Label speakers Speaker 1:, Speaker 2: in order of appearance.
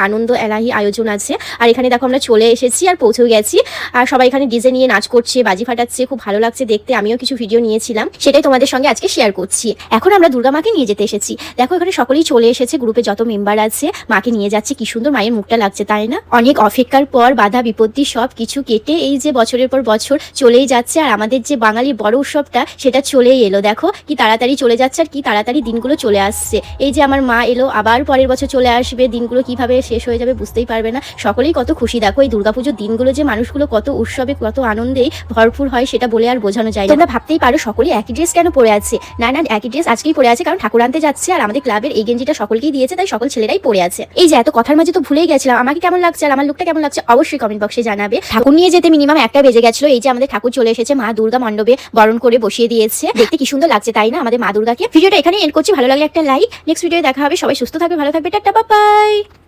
Speaker 1: আনন্দ এলাহি আয়োজন আছে। আর এখানে দেখো আমরা চলে এসেছি আর পৌঁছেও গেছি। আর সবাই এখানে ডিজে নিয়ে নাচ করছে, বাজি ফাটাচ্ছে, খুব ভালো লাগছে দেখতে। আমিও কিছু ভিডিও নিয়েছিলাম, সেটাই তোমাদের সঙ্গে আজকে শেয়ার করছি। এখন আমরা দুর্গা মাকে নিয়ে যেতে এসেছি। দেখো এখানে সকলেই চলে এসেছে, গ্রুপে যত মেম্বার আছে মাকে নিয়ে যাচ্ছে। কি সুন্দর মায়ের মুখটা লাগছে, তাই না? অনেক অপেক্ষার পর বাধা বিপত্তি সব কিছু কেটে এই যে বছরের পর বছর চলেই যাচ্ছে, আর আমাদের যে বাঙালির বড় উৎসবটা সেটা চলেই এলো। দেখো কি তাড়াতাড়ি চলে যাচ্ছে আর কি তাড়াতাড়ি দিনগুলো চলে আসছে। এই যে আমার মা এলো, আবার পরের বছর চলে আসবে, দিনগুলো কিভাবে শেষ হয়ে যাবে বুঝতেই পারবে না। সকলেই কত খুশি। দেখো এই দুর্গাপুজোর দিনগুলো যে মানুষগুলো কত উৎসবে কত আনন্দেই ভরপুর হয় সেটা বলে আর বোঝানো যায় না। তোমরা ভাবতেই পারো সকলেই একই ড্রেস কেন পরে আছে। না না, একই ড্রেস আজকেই পরে আছে কারণ ঠাকুর আনতে যাচ্ছে, আর আমাদের ক্লাবের এই গেঞ্জিটা সকলকেই দিয়েছে, তাই সকল ছেলেরাই পরে আছে। এই যে এত কথার মাঝে তো ভুলেই গেছিলাম, আমাকে কেমন লাগছে আর আমার লুকটা কেমন লাগছে অবশ্যই কমেন্ট বক্সে জানাবে। ঠাকুর নিয়ে যেতে মিনিমাম 1টা বেজে গেছিল। এই যে আমাদের ঠাকুর চলে এসেছে, মা দুর্গা মণ্ডপে বরণ করে বসিয়ে দিয়েছে। দেখতে কি সুন্দর লাগছে, তাই না আমাদের মা দুর্গাকে। ভিডিওটা এখানে এন্ড করছি, ভালো লাগলে একটা লাইক। নেক্সট ভিডিওতে দেখা হবে। সবাই সুস্থ থাকবে, ভালো থাকবে, টাটা বাই বাই।